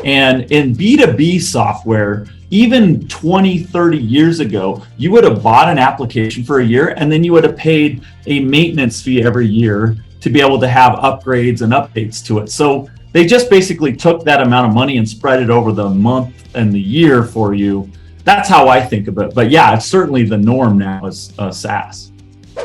And in B2B software, even 20, 30 years ago, you would have bought an application for a year and then you would have paid a maintenance fee every year to be able to have upgrades and updates to it. So they just basically took that amount of money and spread it over the month and the year for you. That's how I think of it. But yeah, it's certainly the norm now is SaaS.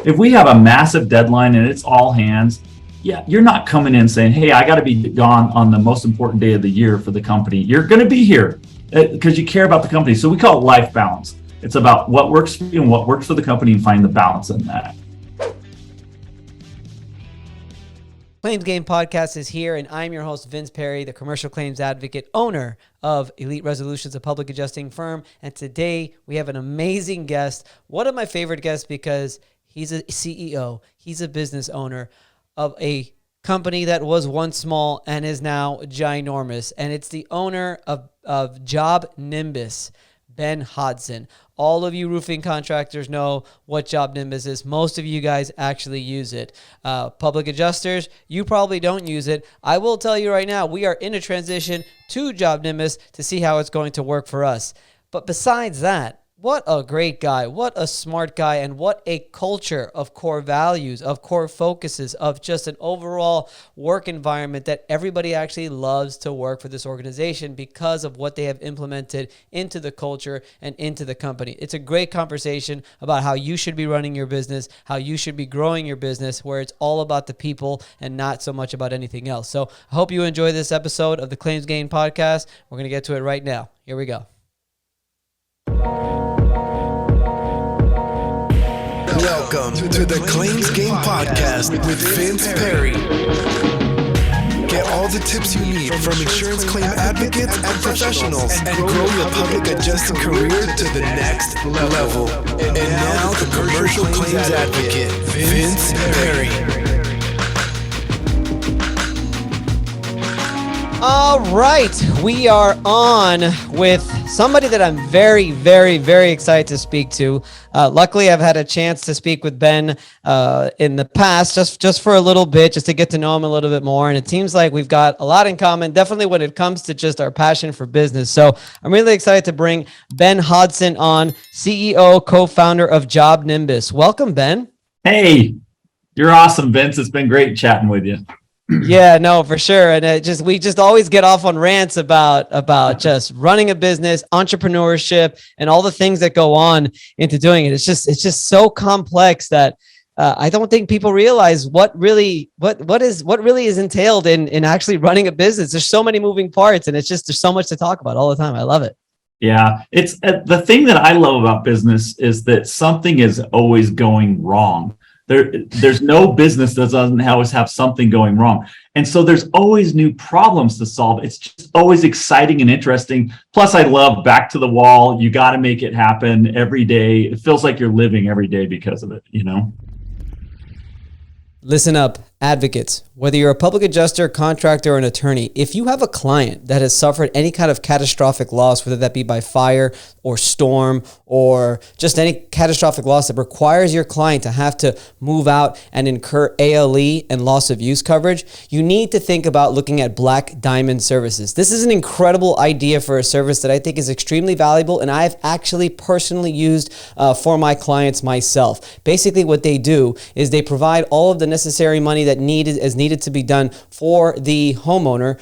If we have a massive deadline and it's all hands, yeah, you're not coming in saying, hey, I got to be gone on the most important day of the year for the company. You're going to be here because you care about the company. So we call it life balance. It's about what works for you and what works for the company and find the balance in that. Claims Game Podcast is here, and I'm your host, Vince Perri, the commercial claims advocate, owner of Elite Resolutions, a public adjusting firm. And today we have an amazing guest, one of my favorite guests because he's a CEO, he's a business owner of a company that was once small and is now ginormous. And it's the owner of JobNimbus, Ben Hodson. All of you roofing contractors know what JobNimbus is. Most of you guys actually use it. Public adjusters, you probably don't use it. I will tell you right now, we are in a transition to JobNimbus to see how it's going to work for us. But besides that, what a great guy, what a smart guy, and what a culture of core values, of core focuses, of just an overall work environment that everybody actually loves to work for this organization because of what they have implemented into the culture and into the company. It's a great conversation about how you should be running your business, how you should be growing your business, where it's all about the people and not so much about anything else. So I hope you enjoy this episode of the Claims Game Podcast. We're going to get to it right now. Here we go. Welcome to the Claims Game Podcast with Vince Perri. Get all the tips you need from insurance claim advocates and professionals and grow your public adjusting career to the next level. And now the commercial claims advocate, Vince Perri. All right, we are on with somebody that I'm very, very, very excited to speak to. Luckily, I've had a chance to speak with Ben in the past, just for a little bit, just to get to know him a little bit more. And it seems like we've got a lot in common, definitely when it comes to just our passion for business. So I'm really excited to bring Ben Hodson on, CEO, co-founder of JobNimbus. Welcome, Ben. Hey, you're awesome, Vince. It's been great chatting with you. Yeah, no, for sure. And we just always get off on rants about just running a business, entrepreneurship, and all the things that go on into doing it. It's just so complex that I don't think people realize what really is entailed in actually running a business. There's so many moving parts, and there's so much to talk about all the time. I love it. Yeah, it's the thing that I love about business is that something is always going wrong. There's no business that doesn't always have something going wrong. And so there's always new problems to solve. It's just always exciting and interesting. Plus, I love back to the wall. You got to make it happen every day. It feels like you're living every day because of it, you know? Listen up, advocates. Whether you're a public adjuster, contractor, or an attorney, if you have a client that has suffered any kind of catastrophic loss, whether that be by fire or storm or just any catastrophic loss that requires your client to have to move out and incur ALE and loss of use coverage, you need to think about looking at Black Diamond Services. This is an incredible idea for a service that I think is extremely valuable, and I've actually personally used for my clients myself. Basically, what they do is they provide all of the necessary money that is needed to be done for the homeowner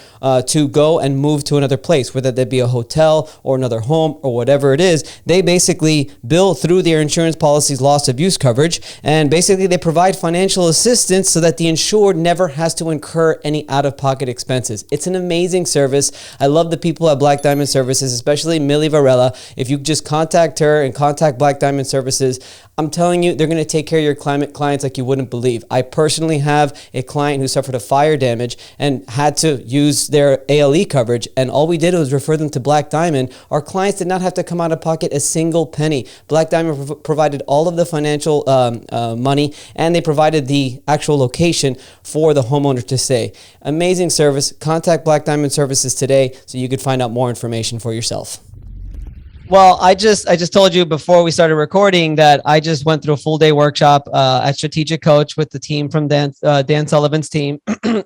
to go and move to another place, whether that be a hotel or another home or whatever it is. They basically bill through their insurance policy's loss of use coverage, and basically they provide financial assistance so that the insured never has to incur any out-of-pocket expenses. It's an amazing service. I love the people at Black Diamond Services, especially Millie Varela. If you just contact her and contact Black Diamond Services, I'm telling you, they're going to take care of your clients like you wouldn't believe. I personally have a client who suffered a fire damage and had to use their ALE coverage, and all we did was refer them to Black Diamond. Our clients did not have to come out of pocket a single penny. Black Diamond provided all of the financial money, and they provided the actual location for the homeowner to stay. Amazing service. Contact Black Diamond Services today so you could find out more information for yourself. Well, I just told you before we started recording that I just went through a full day workshop at Strategic Coach with the team from Dan Sullivan's team,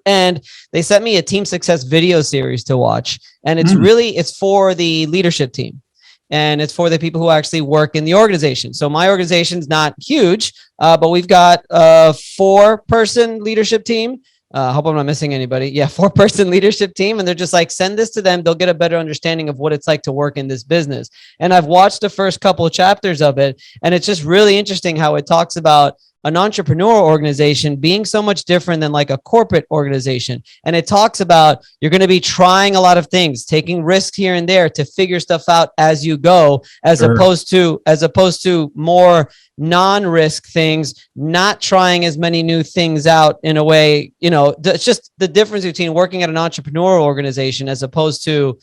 and they sent me a team success video series to watch, and it's for the leadership team, and it's for the people who actually work in the organization. So my organization's not huge, but we've got a 4-person leadership team. I hope I'm not missing anybody. Yeah, 4-person leadership team. And they're just like, send this to them. They'll get a better understanding of what it's like to work in this business. And I've watched the first couple of chapters of it. And it's just really interesting how it talks about an entrepreneurial organization being so much different than like a corporate organization. And it talks about you're going to be trying a lot of things, taking risks here and there to figure stuff out as you go, as opposed to more non-risk things, not trying as many new things out in a way. It's just the difference between working at an entrepreneurial organization as opposed to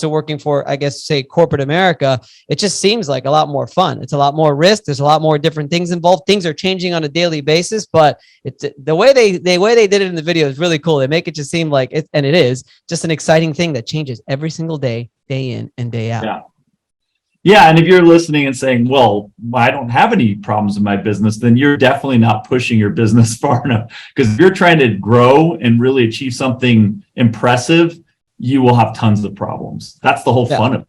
working for, I guess, say corporate America. It just seems like a lot more fun. It's a lot more risk. There's a lot more different things involved. Things are changing on a daily basis, but it's the way they did it in the video is really cool. They make it just seem like it, and it is just an exciting thing that changes every single day, day in and day out. Yeah. Yeah, and if you're listening and saying, well, I don't have any problems in my business, then you're definitely not pushing your business far enough. Because if you're trying to grow and really achieve something impressive, you will have tons of problems. That's the whole fun of it.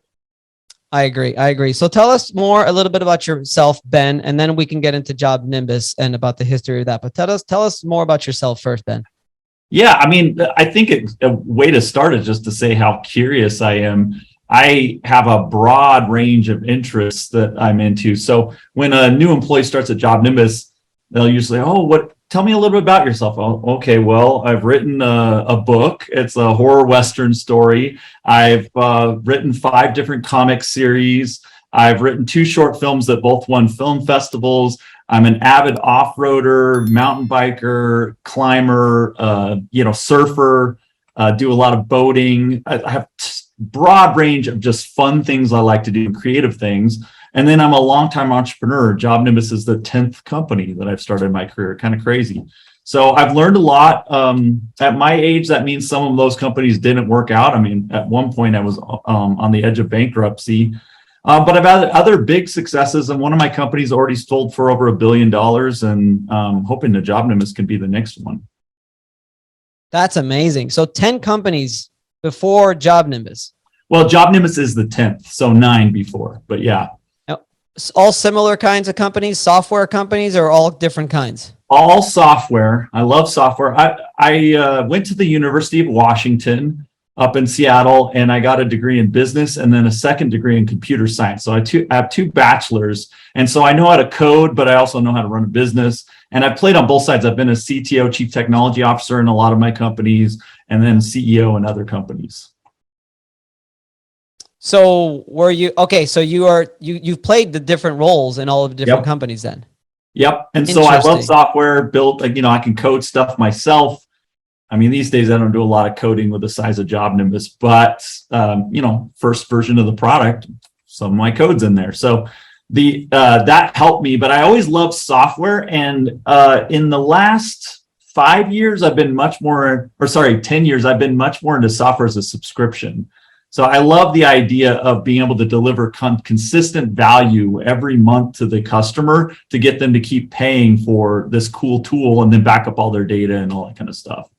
I agree. So tell us a little bit about yourself, Ben, and then we can get into JobNimbus and about the history of that. But tell us more about yourself first, Ben. Yeah, I mean, I think a way to start is just to say how curious I am. I have a broad range of interests that I'm into. So when a new employee starts at JobNimbus, they'll usually, tell me a little bit about yourself. Oh, okay, well, I've written a book. It's a horror Western story. I've written 5 different comic series. I've written 2 short films that both won film festivals. I'm an avid off-roader, mountain biker, climber, surfer, do a lot of boating. I have broad range of just fun things I like to do, creative things. And then I'm a longtime entrepreneur. JobNimbus is the 10th company that I've started in my career. Kind of crazy. So I've learned a lot. At my age, that means some of those companies didn't work out. I mean, at one point I was on the edge of bankruptcy. But I've had other big successes, and one of my companies already sold for over $1 billion, and hoping the JobNimbus can be the next one. That's amazing. So 10 companies before JobNimbus. Well, JobNimbus is the 10th, so 9 before, but yeah. All similar kinds of companies, software companies, or all different kinds? All software. I love software. I went to the University of Washington up in Seattle, and I got a degree in business and then a second degree in computer science. So I have 2 bachelors, and so I know how to code, but I also know how to run a business. And I've played on both sides. I've been a CTO, Chief Technology Officer, in a lot of my companies, and then CEO in other companies. So were you okay? So you've played the different roles in all of the different companies then. Yep. And so I love software. Built, I can code stuff myself. I mean, these days I don't do a lot of coding with the size of JobNimbus, but first version of the product, some of my code's in there. So that helped me. But I always loved software, and in the last 10 years, I've been much more into software as a subscription. So I love the idea of being able to deliver consistent value every month to the customer to get them to keep paying for this cool tool and then back up all their data and all that kind of stuff.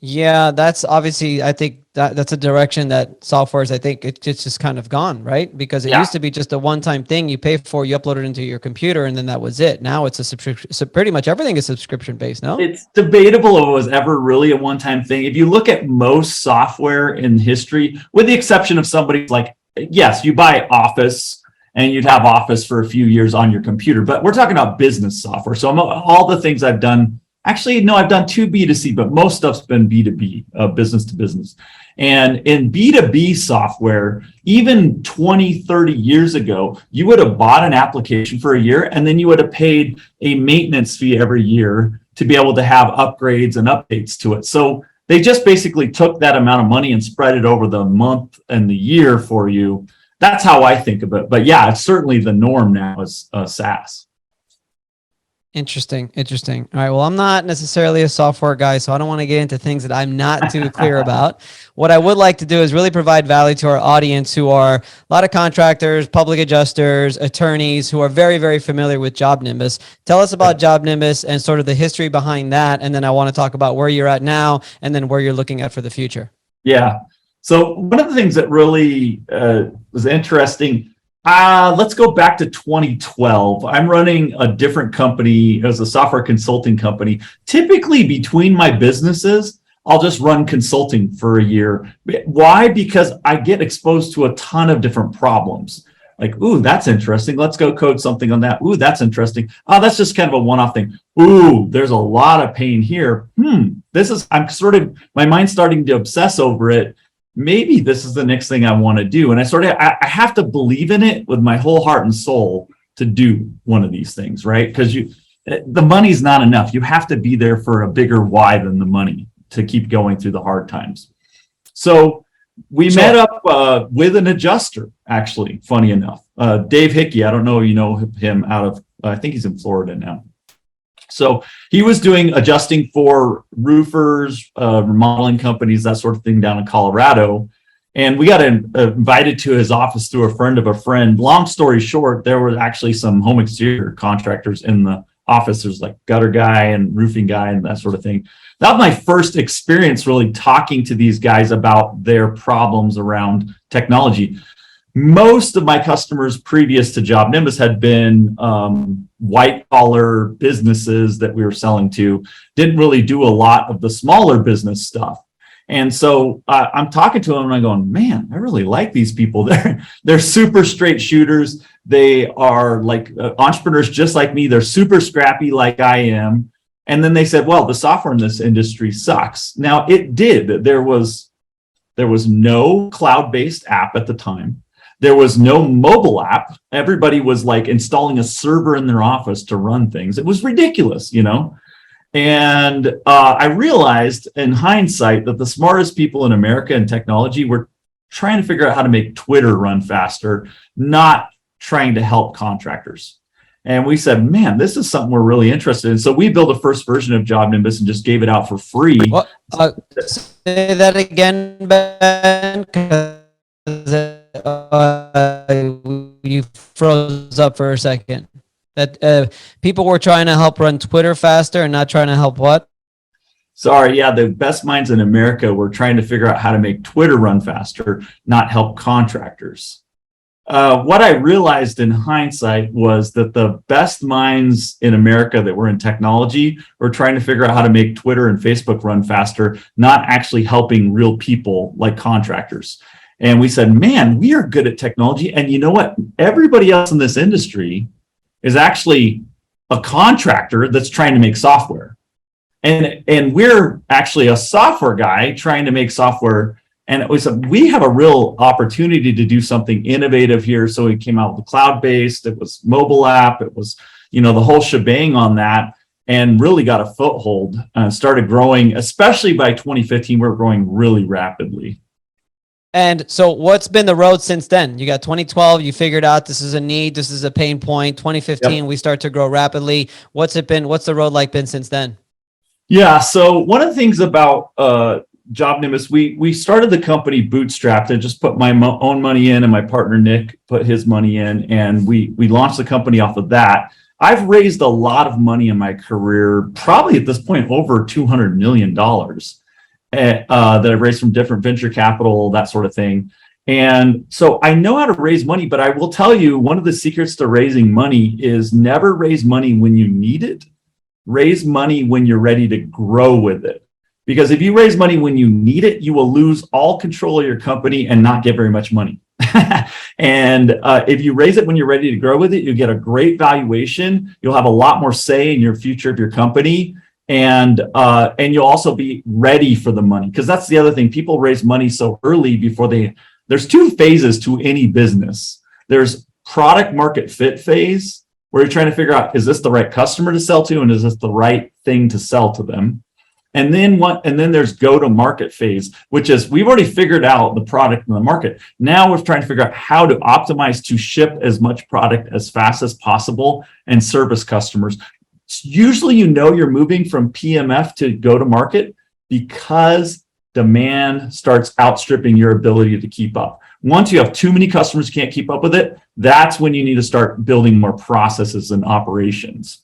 Yeah, that's obviously, I think that's a direction that software is, I think it's just kind of gone, right? Because it used to be just a one-time thing you pay for, you upload it into your computer, and then that was it. Now it's a subscription. So pretty much everything is subscription-based, no? It's debatable if it was ever really a one-time thing. If you look at most software in history, with the exception of somebody like, yes, you buy Office, and you'd have Office for a few years on your computer, but we're talking about business software. So all the things I've done, actually, no, I've done 2 B2C, but most stuff's been B2B, business to business. And in B2B software, even 20, 30 years ago, you would have bought an application for a year, and then you would have paid a maintenance fee every year to be able to have upgrades and updates to it. So they just basically took that amount of money and spread it over the month and the year for you. That's how I think of it. But yeah, it's certainly the norm now is SaaS. Interesting. All right. Well, I'm not necessarily a software guy, so I don't want to get into things that I'm not too clear about. What I would like to do is really provide value to our audience who are a lot of contractors, public adjusters, attorneys who are very, very familiar with JobNimbus. Tell us about JobNimbus and sort of the history behind that. And then I want to talk about where you're at now and then where you're looking at for the future. Yeah. So one of the things that really was interesting, let's go back to 2012. I'm running a different company as a software consulting company. Typically between my businesses, I'll just run consulting for a year. Why? Because I get exposed to a ton of different problems. Like, ooh, that's interesting. Let's go code something on that. Ooh, that's interesting. Oh, that's just kind of a one-off thing. Ooh, there's a lot of pain here. My mind's starting to obsess over it. Maybe this is the next thing I want to do. And I have to believe in it with my whole heart and soul to do one of these things, right? Because the money's not enough. You have to be there for a bigger why than the money to keep going through the hard times. So we met up with an adjuster, actually, funny enough. Dave Hickey, I don't know if you know him I think he's in Florida now. So he was doing adjusting for roofers, remodeling companies, that sort of thing down in Colorado. And we got invited to his office through a friend of a friend. Long story short, there were actually some home exterior contractors in the office. There's like gutter guy and roofing guy and that sort of thing. That was my first experience really talking to these guys about their problems around technology. Most of my customers previous to JobNimbus had been white collar businesses that we were selling to, didn't really do a lot of the smaller business stuff. And so I'm talking to them and I'm going, man, I really like these people. They're super straight shooters. They are like entrepreneurs just like me. They're super scrappy like I am. And then they said, well, the software in this industry sucks. Now it did. There was no cloud-based app at the time. There was no mobile app. Everybody was like installing a server in their office to run things. It was ridiculous, And I realized in hindsight that the smartest people in America in technology were trying to figure out how to make Twitter run faster, not trying to help contractors. And we said, man, this is something we're really interested in. So we built a first version of JobNimbus and just gave it out for free. What? Say that again, Ben. You froze up for a second. That people were trying to help run Twitter faster and not trying to help what? Sorry, yeah, the best minds in America were trying to figure out how to make Twitter run faster, not help contractors. What I realized in hindsight was that the best minds in America that were in technology were trying to figure out how to make Twitter and Facebook run faster, not actually helping real people like contractors. And we said, man, we are good at technology. And you know what? Everybody else in this industry is actually a contractor that's trying to make software. And we're actually a software guy trying to make software. And it was we have a real opportunity to do something innovative here. So we came out with the cloud-based, it was mobile app, it was, the whole shebang on that, and really got a foothold and started growing, especially by 2015, we're growing really rapidly. And so what's been the road since then? You got 2012, you figured out this is a need, this is a pain point. 2015, we start to grow rapidly. What's it been? What's the road like been since then? Yeah, so one of the things about JobNimbus, we started the company bootstrapped. I just put my own money in and my partner Nick put his money in, and we launched the company off of that. I've raised a lot of money in my career, probably at this point over $200 million. That I've raised from different venture capital, that sort of thing. And so I know how to raise money, but I will tell you, one of the secrets to raising money is never raise money when you need it. Raise money when you're ready to grow with it. Because if you raise money when you need it, you will lose all control of your company and not get very much money. And if you raise it when you're ready to grow with it, you get a great valuation. You'll have a lot more say in your future of your company. And you'll also be ready for the money, because that's the other thing. People raise money so early before there's two phases to any business. There's product market fit phase, where you're trying to figure out, is this the right customer to sell to, and is this the right thing to sell to them? And then there's go to market phase, which is we've already figured out the product in the market. Now we're trying to figure out how to optimize to ship as much product as fast as possible and service customers. usually, you're moving from PMF to go to market because demand starts outstripping your ability to keep up. Once you have too many customers who can't keep up with it, that's when you need to start building more processes and operations.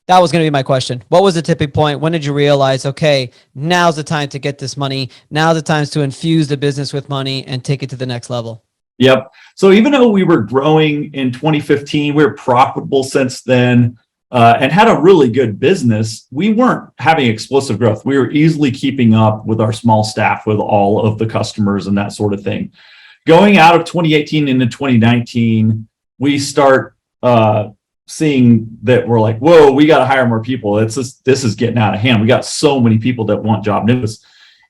That was going to be my question. What was the tipping point? When did you realize, okay, now's the time to get this money. Now's the time to infuse the business with money and take it to the next level? Yep. So even though we were growing in 2015, we were profitable since then, and had a really good business, we weren't having explosive growth. We were easily keeping up with our small staff, with all of the customers and that sort of thing. Going out of 2018 into 2019, we start seeing that we're like, whoa, we got to hire more people. This is getting out of hand. We got so many people that want JobNimbus.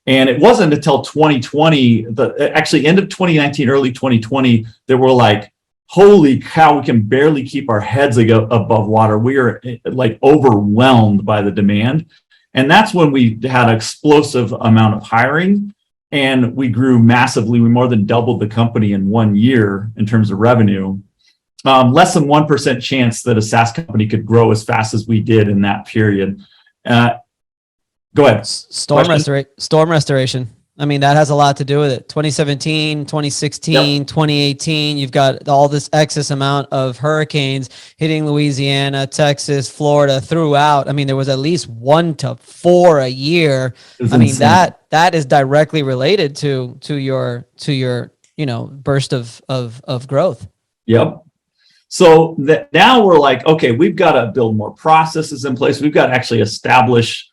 And it wasn't until 2020, actually end of 2019, early 2020, that we're like, holy cow, we can barely keep our heads above water. We are like overwhelmed by the demand. And that's when we had an explosive amount of hiring, and we grew massively. We more than doubled the company in 1 year in terms of revenue. Less than 1% chance that a SaaS company could grow as fast as we did in that period. Go ahead. Storm restoration. I mean, that has a lot to do with it. 2017, 2016, 2018, you've got all this excess amount of hurricanes hitting Louisiana, Texas, Florida throughout. I mean, there was at least 1 to 4 a year. I mean, that is directly related to your burst of growth. Yep. So now we're like, okay, we've got to build more processes in place. We've got to actually establish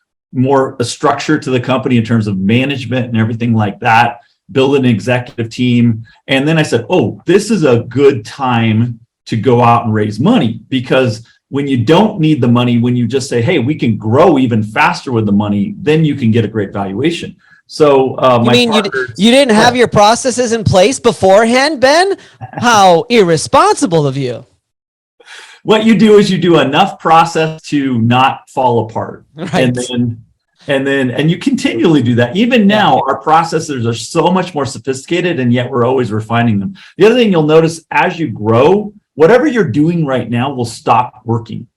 a structure to the company in terms of management and everything like that, build an executive team. And then I said, oh, this is a good time to go out and raise money, because when you don't need the money, when you just say, hey, we can grow even faster with the money, then you can get a great valuation. So you didn't have your processes in place beforehand, Ben? How irresponsible of you. What you do is you do enough process to not fall apart. Right. And you continually do that. Even now, our processes are so much more sophisticated, and yet we're always refining them. The other thing you'll notice as you grow, whatever you're doing right now will stop working,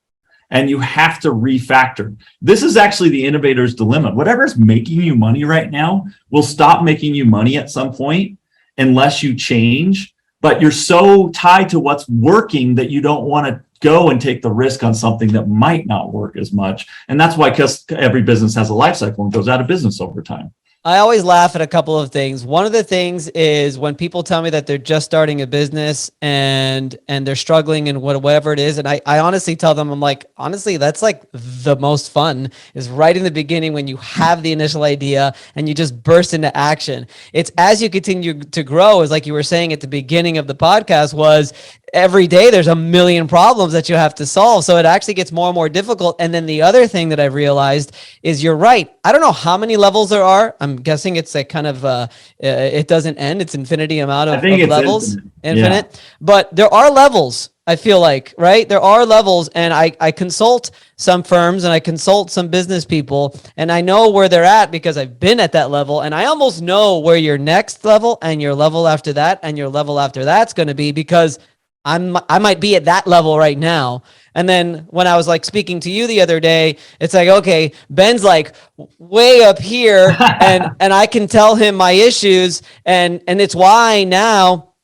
and you have to refactor. This is actually the innovator's dilemma. Whatever's making you money right now will stop making you money at some point unless you change. But you're so tied to what's working that you don't want to go and take the risk on something that might not work as much. And that's why every business has a life cycle and goes out of business over time. I always laugh at a couple of things. One of the things is when people tell me that they're just starting a business and they're struggling in whatever it is. And I honestly tell them, I'm like, honestly, that's like the most fun, is right in the beginning when you have the initial idea and you just burst into action. It's as you continue to grow, as like you were saying at the beginning of the podcast, was every day there's a million problems that you have to solve. So it actually gets more and more difficult. And then the other thing that I've realized is, you're right. I don't know how many levels there are. I'm guessing it's a kind of, it doesn't end. It's infinity amount of levels. Infinite. Yeah. But there are levels, I feel like, right? There are levels, and I consult some firms and I consult some business people, and I know where they're at because I've been at that level, and I almost know where your next level and your level after that and your level after that's going to be, because I might be at that level right now. And then when I was like speaking to you the other day, it's like, okay, Ben's like way up here and I can tell him my issues. And it's why now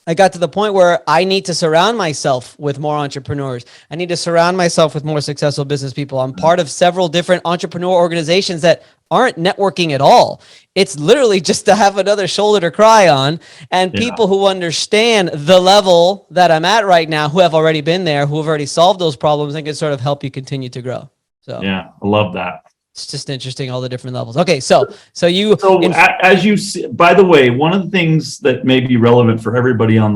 I got to the point where I need to surround myself with more entrepreneurs. I need to surround myself with more successful business people. I'm part of several different entrepreneur organizations that aren't networking at all. It's literally just to have another shoulder to cry on, and people who understand the level that I'm at right now, who have already been there, who have already solved those problems, and can sort of help you continue to grow. So yeah, I love that. It's just interesting, all the different levels. Okay, as you see, by the way, one of the things that may be relevant for everybody on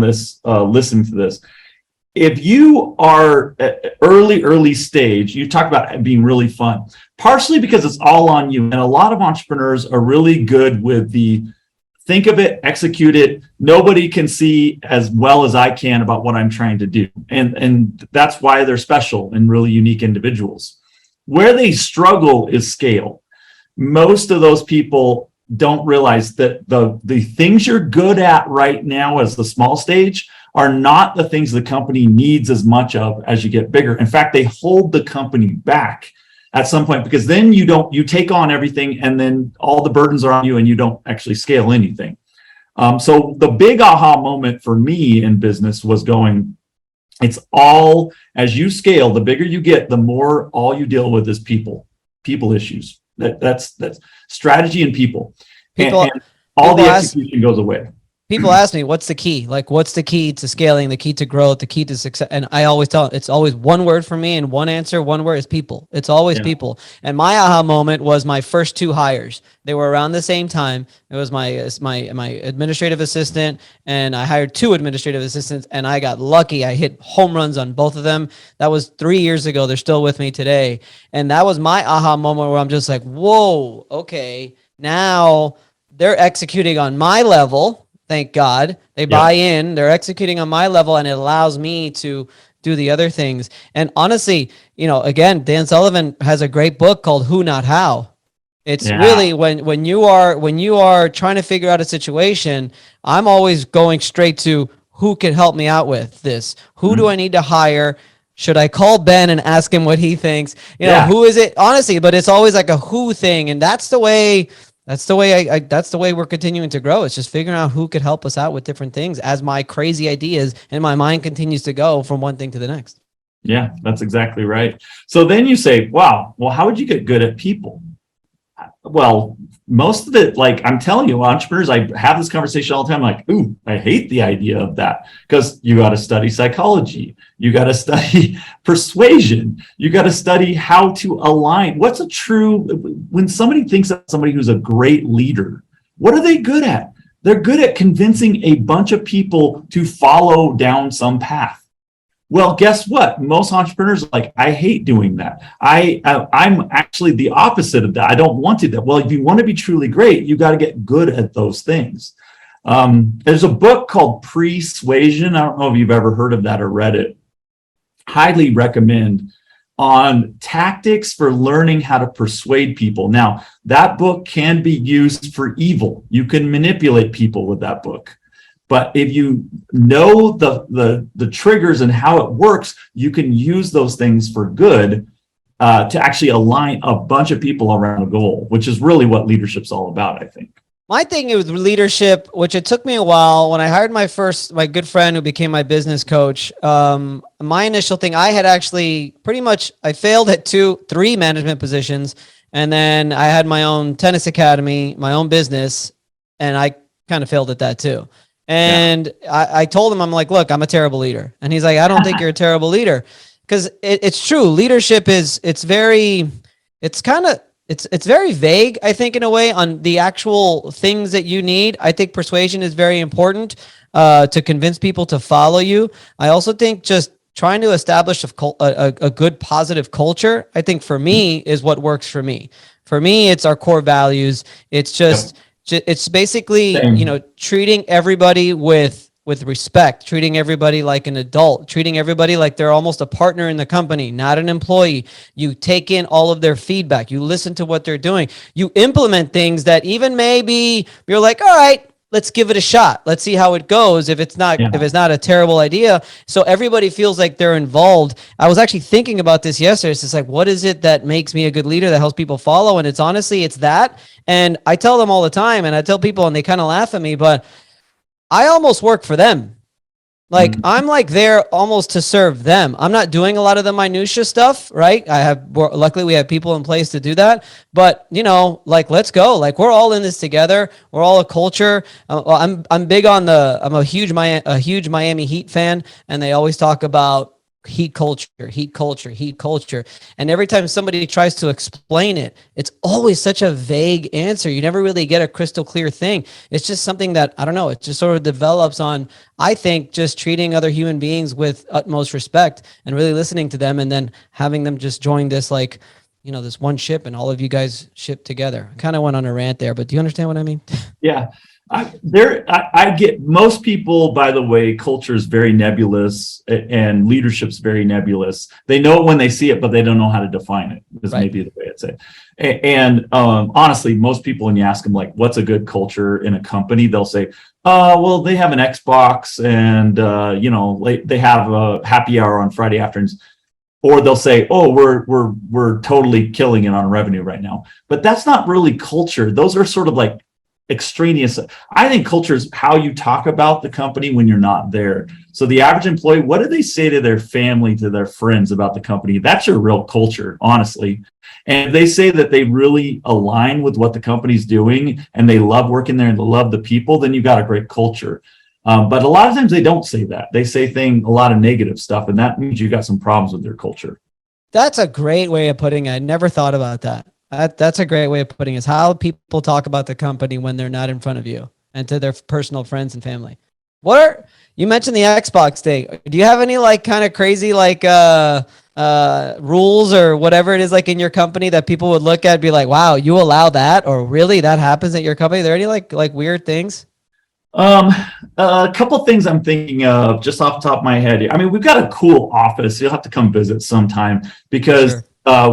this listening to this, if you are early stage, you talk about it being really fun, partially because it's all on you. And a lot of entrepreneurs are really good with think of it, execute it. Nobody can see as well as I can about what I'm trying to do. And that's why they're special and really unique individuals. Where they struggle is scale. Most of those people don't realize that the things you're good at right now as the small stage are not the things the company needs as much of as you get bigger. In fact, they hold the company back at some point, because then you take on everything, and then all the burdens are on you and you don't actually scale anything. So the big aha moment for me in business was it's all, as you scale, the bigger you get, the more all you deal with is people issues. That's strategy and people. And all the execution goes away. People ask me, what's the key? Like, what's the key to scaling, the key to growth, the key to success? And I always tell them, it's always one word for me, and one answer, one word is people. It's always people. And my aha moment was my first 2 hires. They were around the same time. It was my administrative assistant, and I hired 2 administrative assistants, and I got lucky. I hit home runs on both of them. That was 3 years ago. They're still with me today. And that was my aha moment where I'm just like, whoa, okay, now they're executing on my level. Thank God they buy in, they're executing on my level, and it allows me to do the other things. And honestly, again, Dan Sullivan has a great book called Who Not How. It's really when you are trying to figure out a situation, I'm always going straight to who can help me out with this. Who do I need to hire? Should I call Ben and ask him what he thinks? Who is it? Honestly, but it's always like a who thing, and that's the way we're continuing to grow. It's just figuring out who could help us out with different things as my crazy ideas and my mind continues to go from one thing to the next. Yeah, that's exactly right. So then you say, wow, well, how would you get good at people? Well, most of it, like I'm telling you, entrepreneurs, I have this conversation all the time. Like, ooh, I hate the idea of that, because you got to study psychology. You got to study persuasion. You got to study how to align. When somebody thinks of somebody who's a great leader, what are they good at? They're good at convincing a bunch of people to follow down some path. Well, guess what? Most entrepreneurs are like, I hate doing that. I'm actually the opposite of that. I don't want to do that. Well, if you want to be truly great, you got to get good at those things. There's a book called Persuasion. I don't know if you've ever heard of that or read it. Highly recommend, on tactics for learning how to persuade people. Now, that book can be used for evil. You can manipulate people with that book. But if you know the triggers and how it works, you can use those things for good, to actually align a bunch of people around a goal, which is really what leadership's all about, I think. My thing with leadership, which it took me a while, when I hired my good friend who became my business coach, my initial thing, I had actually I failed at 3 management positions. And then I had my own tennis academy, my own business, and I kind of failed at that too. And I told him, I'm like, look, I'm a terrible leader. And he's like, I don't think you're a terrible leader. Because it's true. Leadership it's very vague, I think, in a way, on the actual things that you need. I think persuasion is very important to convince people to follow you. I also think just trying to establish a good, positive culture, I think for me is what works for me. For me, it's our core values. It's just... It's basically, treating everybody with respect, treating everybody like an adult, treating everybody like they're almost a partner in the company, not an employee. You take in all of their feedback. You listen to what they're doing. You implement things that even maybe you're like, all right, let's give it a shot. Let's see how it goes. If it's not a terrible idea. So everybody feels like they're involved. I was actually thinking about this yesterday. It's just like, what is it that makes me a good leader that helps people follow? And it's honestly, it's that. And I tell them all the time, and I tell people, and they kind of laugh at me, but I almost work for them. Like I'm like there almost to serve them. I'm not doing a lot of the minutia stuff, right? Luckily we have people in place to do that, but like, let's go. Like we're all in this together. We're all a culture. I'm big on I'm a huge Miami Heat fan, and they always talk about heat culture. And every time somebody tries to explain it, it's always such a vague answer. You never really get a crystal clear thing. It's just something that, I don't know, it just sort of develops on, I think, just treating other human beings with utmost respect and really listening to them, and then having them just join this, like, this one ship and all of you guys ship together. I kind of went on a rant there, but do you understand what I mean? Yeah. I get most people, by the way, culture is very nebulous and leadership's very nebulous. They know it when they see it, but they don't know how to define it, is maybe the way I'd say. And honestly, most people, when you ask them, like, what's a good culture in a company, they'll say, well, they have an Xbox and, they have a happy hour on Friday afternoons. Or they'll say, oh, we're totally killing it on revenue right now. But that's not really culture. Those are sort of like extraneous. I think culture is how you talk about the company when you're not there. So the average employee, what do they say to their family, to their friends about the company? That's your real culture, honestly. And if they say that they really align with what the company's doing and they love working there and they love the people, then you've got a great culture. But a lot of times they don't say that. They say a lot of negative stuff, and that means you got some problems with their culture. That's a great way of putting it. I never thought about that. That's a great way of putting it, is how people talk about the company when they're not in front of you and to their personal friends and family. You mentioned the Xbox thing. Do you have any like kind of crazy like rules or whatever it is like in your company that people would look at and be like, wow, you allow that? Or really that happens at your company? Are there any like weird things? A couple things I'm thinking of just off the top of my head. I mean, we've got a cool office. You'll have to come visit sometime because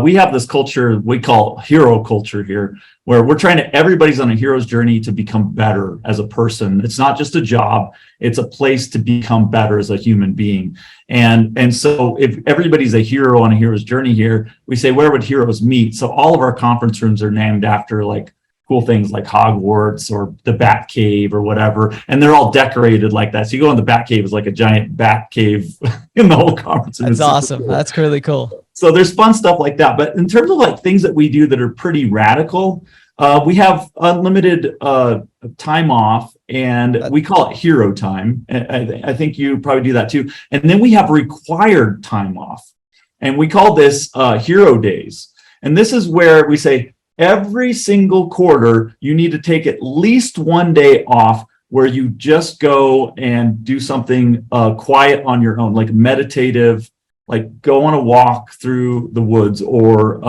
we have this culture we call hero culture here, where we're everybody's on a hero's journey to become better as a person. It's not just a job. It's a place to become better as a human being. And so if everybody's a hero on a hero's journey here, we say, where would heroes meet? So all of our conference rooms are named after like cool things like Hogwarts or the Bat Cave or whatever. And they're all decorated like that. So you go in the Bat Cave, it's like a giant bat cave in the whole conference. That's awesome. Cool. That's really cool. So there's fun stuff like that. But in terms of like things that we do that are pretty radical, we have unlimited time off, and we call it hero time. I think you probably do that too. And then we have required time off, and we call this hero days. And this is where we say, every single quarter, you need to take at least one day off where you just go and do something quiet on your own, like meditative, like go on a walk through the woods or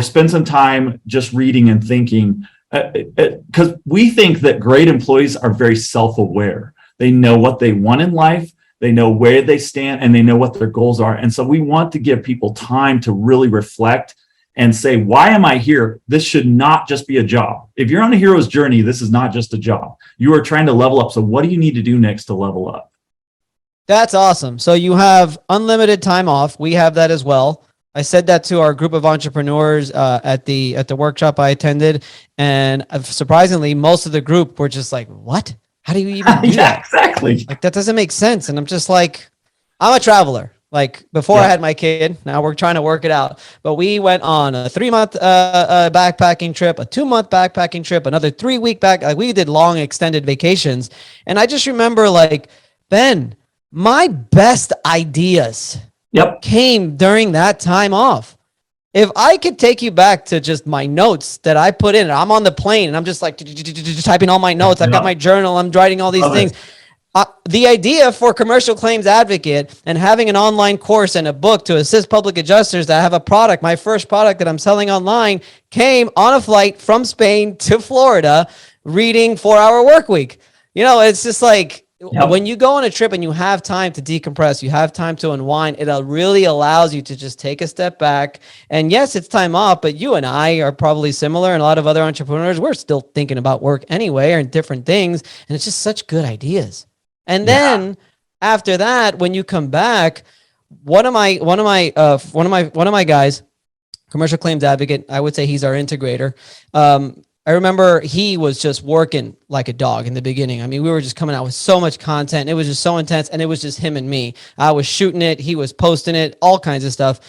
spend some time just reading and thinking. Because we think that great employees are very self-aware. They know what they want in life. They know where they stand and they know what their goals are. And so we want to give people time to really reflect and say, why am I here? This should not just be a job. If you're on a hero's journey, this is not just a job. You are trying to level up. So what do you need to do next to level up? That's awesome. So you have unlimited time off. We have that as well. I said that to our group of entrepreneurs at the workshop I attended. And surprisingly, most of the group were just like, what? How do you even do that? Exactly. Like, that doesn't make sense. And I'm just like, I'm a traveler. Like before I had my kid, now we're trying to work it out. But we went on a 3-month backpacking trip, a 2-month backpacking trip, another 3-week back. Like we did long extended vacations. And I just remember like, Ben, my best ideas came during that time off. If I could take you back to just my notes that I put in, I'm on the plane and I'm just like typing all my notes. I've got my journal. I'm writing all these things. The idea for Commercial Claims Advocate and having an online course and a book to assist public adjusters that have a product, my first product that I'm selling online, came on a flight from Spain to Florida, reading 4-Hour Workweek. It's just like when you go on a trip and you have time to decompress, you have time to unwind, it really allows you to just take a step back. And yes, it's time off, but you and I are probably similar, and a lot of other entrepreneurs, we're still thinking about work anyway and different things. And it's just such good ideas. And then after that, when you come back, one of my guys, Commercial Claims Advocate, I would say he's our integrator. I remember he was just working like a dog in the beginning. I mean, we were just coming out with so much content. It was just so intense, and it was just him and me. I was shooting it. He was posting it, all kinds of stuff.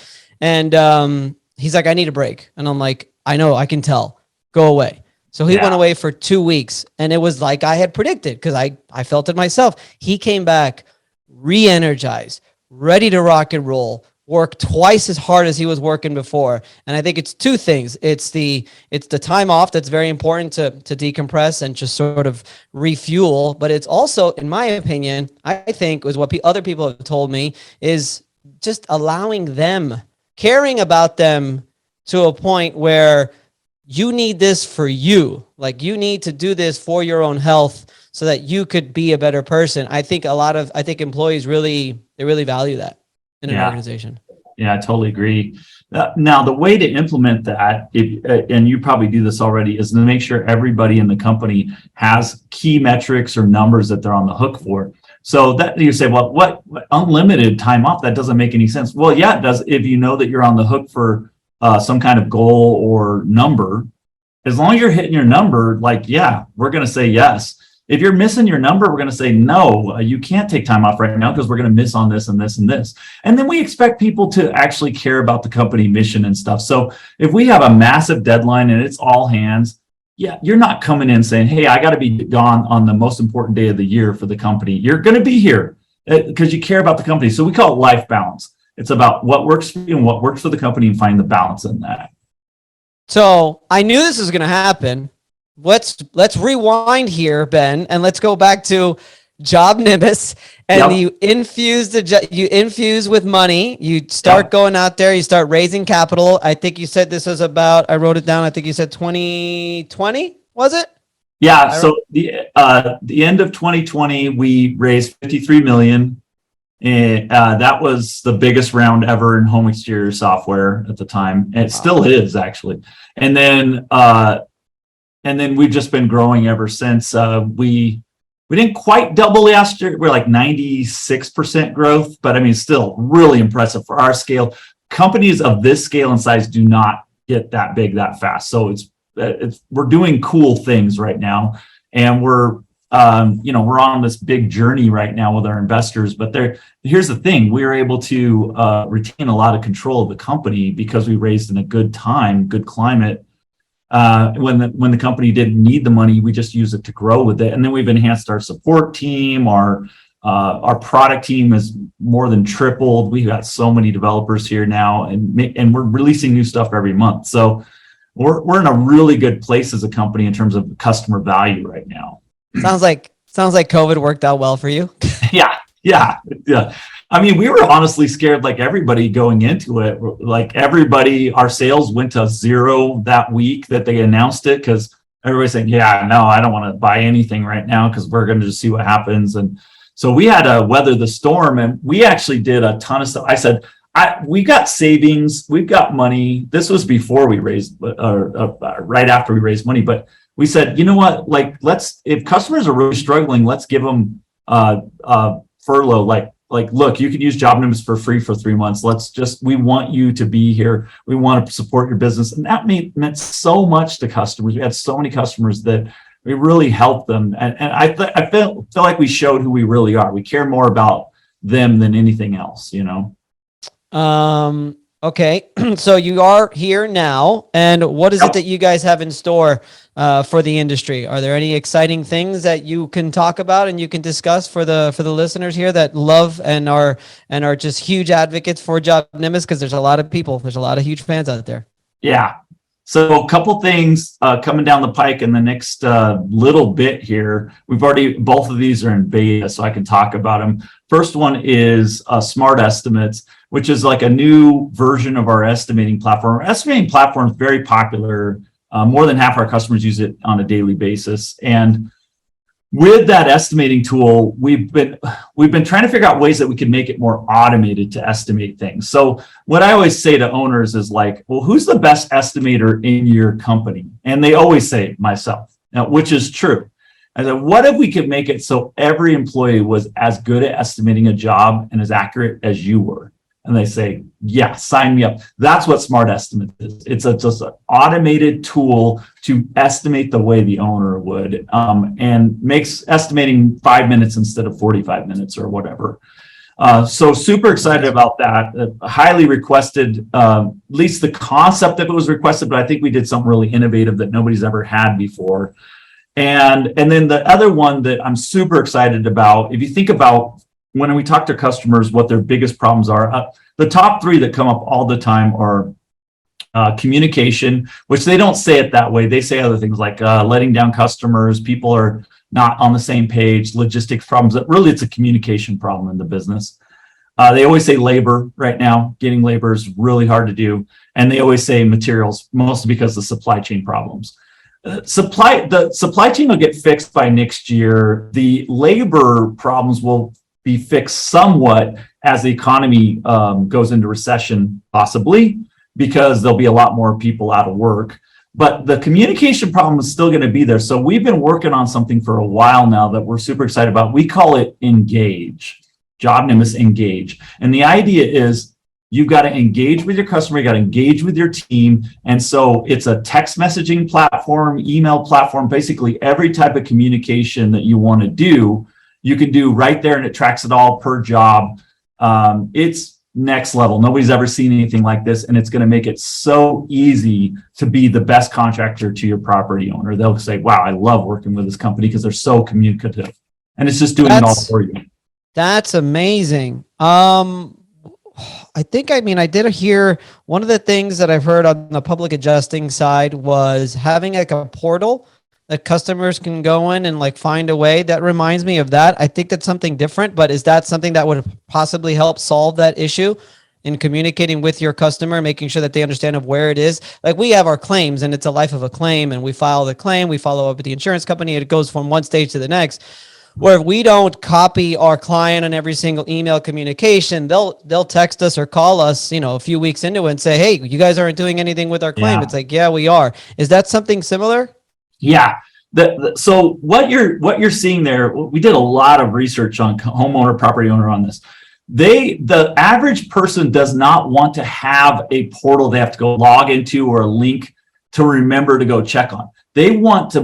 And he's like, I need a break. And I'm like, I know, I can tell. Go away. So he went away for 2 weeks, and it was like I had predicted because I felt it myself. He came back re-energized, ready to rock and roll, work twice as hard as he was working before. And I think it's two things. It's the time off that's very important to decompress and just sort of refuel. But it's also, in my opinion, I think was what other people have told me, is just allowing them, caring about them to a point where you need this for you. Like you need to do this for your own health so that you could be a better person. I think employees really value that in an organization. Yeah, I totally agree. Now, the way to implement that, and you probably do this already, is to make sure everybody in the company has key metrics or numbers that they're on the hook for. So that you say, well, what unlimited time off? That doesn't make any sense. Well, yeah, it does. If you know that you're on the hook for some kind of goal or number, as long as you're hitting your number, like, yeah, we're going to say yes. If you're missing your number, we're going to say, no, you can't take time off right now because we're going to miss on this and this and this. And then we expect people to actually care about the company mission and stuff. So if we have a massive deadline and it's all hands, yeah, you're not coming in saying, hey, I got to be gone on the most important day of the year for the company. You're going to be here because you care about the company. So we call it life balance. It's about what works for you and what works for the company and find the balance in that. So I knew this was going to happen. Let's rewind here, Ben, and let's go back to JobNimbus. And you infuse with money. You start going out there. You start raising capital. I think you said this was about. I wrote it down. I think you said 2020. Was it? Yeah. So the end of 2020, we raised 53 million. And that was the biggest round ever in home exterior software at the time. And it still is, actually. And then we've just been growing ever since. We didn't quite double last year. We're like 96% growth, but I mean, still really impressive for our scale. Companies of this scale and size do not get that big that fast. So we're doing cool things right now, and we're on this big journey right now with our investors. But here's the thing: we were able to retain a lot of control of the company because we raised in a good time, good climate. When the company didn't need the money, we just used it to grow with it. And then we've enhanced our support team. Our product team has more than tripled. We've got so many developers here now, and we're releasing new stuff every month. So we're in a really good place as a company in terms of customer value right now. Sounds like COVID worked out well for you. Yeah. I mean, we were honestly scared, like everybody going into it. Like everybody, our sales went to zero that week that they announced it, because everybody's saying, yeah, no, I don't want to buy anything right now because we're going to just see what happens. And so we had to weather the storm, and we actually did a ton of stuff. I said, we got savings, we've got money. This was before we raised, right after we raised money. But we said, you know what, like, if customers are really struggling, let's give them furlough. Like, look, you can use JobNimbus for free for 3 months. We want you to be here. We want to support your business. And that meant so much to customers. We had so many customers that we really helped them. And I feel like we showed who we really are. We care more about them than anything else, Okay. So you are here now, and what is it that you guys have in store for the industry? Are there any exciting things that you can talk about and you can discuss for the listeners here that love and are just huge advocates for JobNimbus? Because there's a lot of huge fans out there. Yeah. So a couple things coming down the pike in the next little bit here. Both of these are in beta, so I can talk about them. First one is Smart Estimates, which is like a new version of our estimating platform. Our estimating platform is very popular. More than half our customers use it on a daily basis. And with that estimating tool, we've been trying to figure out ways that we can make it more automated to estimate things. So what I always say to owners is like, well, who's the best estimator in your company? And they always say myself, which is true. I said, what if we could make it so every employee was as good at estimating a job and as accurate as you were? And they say, yeah, sign me up. That's what Smart Estimate is. It's just an automated tool to estimate the way the owner would, and makes estimating 5 minutes instead of 45 minutes or whatever. So super excited about that. Highly requested, at least the concept of it was requested, but I think we did something really innovative that nobody's ever had before. And then the other one that I'm super excited about, if you think about when we talk to customers, what their biggest problems are, the top three that come up all the time are communication, which they don't say it that way. They say other things like letting down customers, people are not on the same page, logistics problems. Really, it's a communication problem in the business. They always say labor right now. Getting labor is really hard to do. And they always say materials, mostly because of supply chain problems. The supply chain will get fixed by next year. The labor problems will be fixed somewhat as the economy goes into recession, possibly, because there'll be a lot more people out of work. But the communication problem is still going to be there. So we've been working on something for a while now that we're super excited about. We call it Engage, JobNimbus Engage. And the idea is you've got to engage with your customer, you got to engage with your team. And so it's a text messaging platform, email platform, basically every type of communication that you want to do, you can do right there, and it tracks it all per job. It's next level. Nobody's ever seen anything like this, and it's going to make it so easy to be the best contractor to your property owner. They'll say, wow, I love working with this company because they're so communicative, and it's just doing it all for you. That's amazing. I did hear one of the things that I've heard on the public adjusting side was having like a portal that customers can go in and like find a way. That reminds me of that. I think that's something different, but is that something that would possibly help solve that issue in communicating with your customer, making sure that they understand of where it is? Like we have our claims and it's a life of a claim, and we file the claim, we follow up with the insurance company, and it goes from one stage to the next. Where if we don't copy our client on every single email communication, they'll text us or call us, a few weeks into it and say, hey, you guys aren't doing anything with our claim. Yeah. It's like, yeah, we are. Is that something similar? Yeah. So what you're seeing there, we did a lot of research on homeowner, property owner on this. The average person does not want to have a portal they have to go log into or a link to remember to go check on. They want to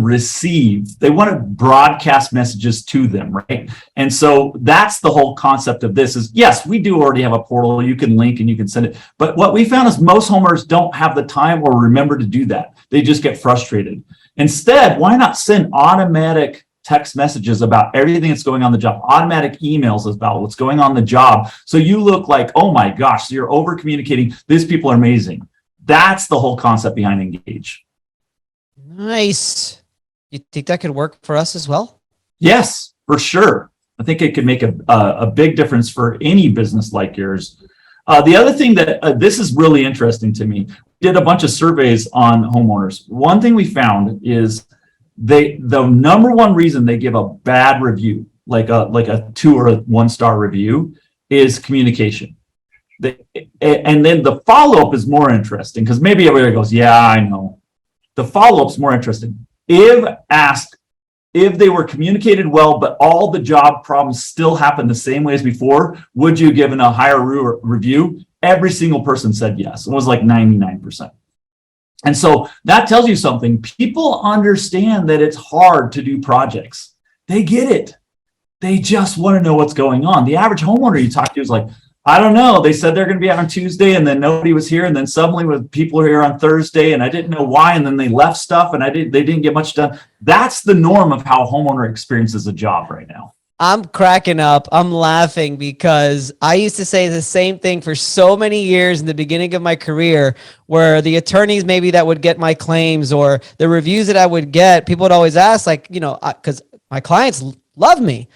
broadcast messages to them, right? And so that's the whole concept of this is, yes, we do already have a portal. You can link and you can send it. But what we found is most homeowners don't have the time or remember to do that. They just get frustrated. Instead, why not send automatic text messages about everything that's going on the job, automatic emails about what's going on the job. So you look like, oh my gosh, so you're over communicating. These people are amazing. That's the whole concept behind Engage. Nice. You think that could work for us as well? Yes, for sure. I think it could make a big difference for any business like yours. The other thing that this is really interesting to me, we did a bunch of surveys on homeowners. One thing we found is the number one reason they give a bad review, like a 2 or a 1-star review, is communication. And then the follow-up is more interesting because maybe everybody goes, yeah, I know. The follow-up's more interesting. If asked if they were communicated well, but all the job problems still happen the same way as before, would you give a higher review? Every single person said yes. It was like 99%. And so that tells you something. People understand that it's hard to do projects. They get it. They just want to know what's going on. The average homeowner you talk to is like, I don't know. They said they're going to be out on Tuesday, and then nobody was here, and then suddenly people are here on Thursday, and I didn't know why, and then they left stuff, and they didn't get much done. That's the norm of how a homeowner experiences a job right now. I'm cracking up. I'm laughing because I used to say the same thing for so many years in the beginning of my career, where the attorneys maybe that would get my claims or the reviews that I would get, people would always ask, like, because my clients love me.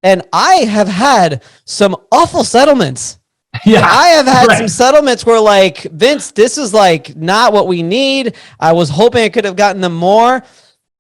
And I have had some awful settlements. Yeah, I have had some settlements where like, Vince, this is like not what we need. I was hoping I could have gotten them more,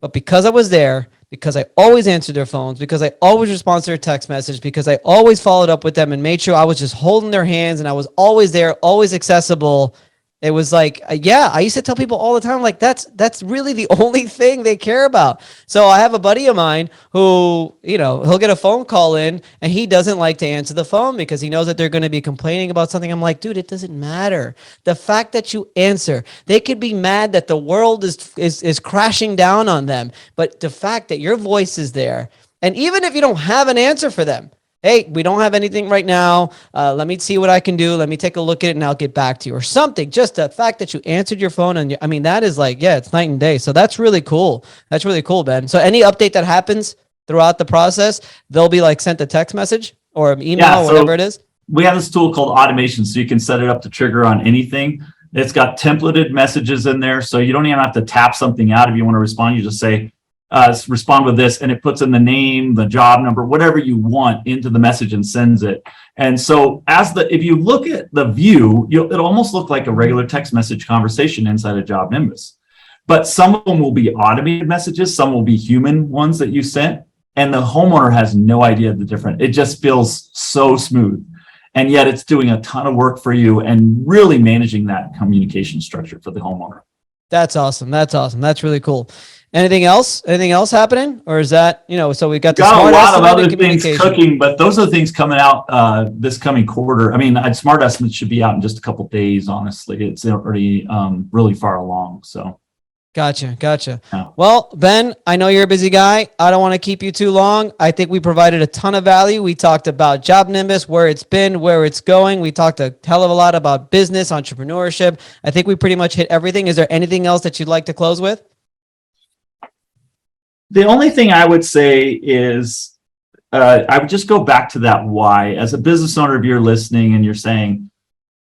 but because I was there, because I always answered their phones, because I always responded to their text message, because I always followed up with them and made sure I was just holding their hands and I was always there, always accessible. It was like, I used to tell people all the time, like, that's really the only thing they care about. So I have a buddy of mine who, he'll get a phone call in and he doesn't like to answer the phone because he knows that they're going to be complaining about something. I'm like, dude, it doesn't matter. The fact that you answer, they could be mad that the world is crashing down on them. But the fact that your voice is there, and even if you don't have an answer for them, hey, we don't have anything right now. Let me see what I can do. Let me take a look at it and I'll get back to you or something. Just the fact that you answered your phone and that is like, it's night and day. So that's really cool. That's really cool, Ben. So any update that happens throughout the process, they'll be like sent a text message or an email or whatever it is. We have this tool called automation. So you can set it up to trigger on anything. It's got templated messages in there. So you don't even have to tap something out. If you want to respond, you just say, respond with this, and it puts in the name, the job number, whatever you want into the message and sends it. And so if you look at the view, it'll almost look like a regular text message conversation inside of JobNimbus. But some of them will be automated messages, some will be human ones that you sent, and the homeowner has no idea the difference. It just feels so smooth. And yet it's doing a ton of work for you and really managing that communication structure for the homeowner. That's awesome. That's awesome. That's really cool. Anything else? Anything else happening? Or is that, so we got the got smart a lot of estimate other and things cooking, but those are the things coming out this coming quarter. I mean, smart estimates should be out in just a couple of days, honestly. It's already really far along. So Gotcha. yeah. Well, Ben, I know you're a busy guy. I don't want to keep you too long. I think we provided a ton of value. We talked about JobNimbus, where it's been, where it's going. We talked a hell of a lot about business, entrepreneurship. I think we pretty much hit everything. Is there anything else that you'd like to close with? The only thing I would say is I would just go back to that why. As a business owner, if you're listening and you're saying,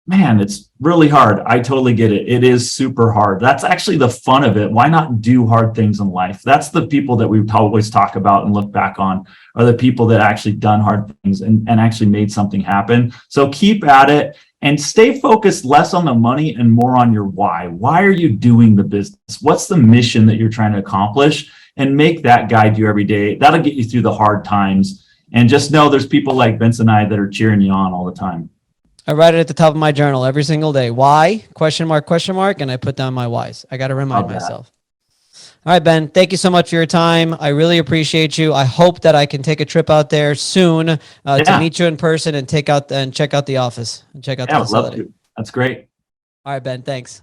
man, it's really hard. I totally get it. It is super hard. That's actually the fun of it. Why not do hard things in life? That's the people that we always talk about and look back on, are the people that actually done hard things and actually made something happen. So keep at it and stay focused less on the money and more on your why. Why are you doing the business? What's the mission that you're trying to accomplish? And make that guide you every day. That'll get you through the hard times. And just know there's people like Vince and I that are cheering you on all the time. I write it at the top of my journal every single day. Why? Question mark, and I put down my whys. I got to remind myself. All right, Ben, thank you so much for your time. I really appreciate you. I hope that I can take a trip out there soon to meet you in person and check out the office and check out the facility. Love to. That's great. All right, Ben, thanks.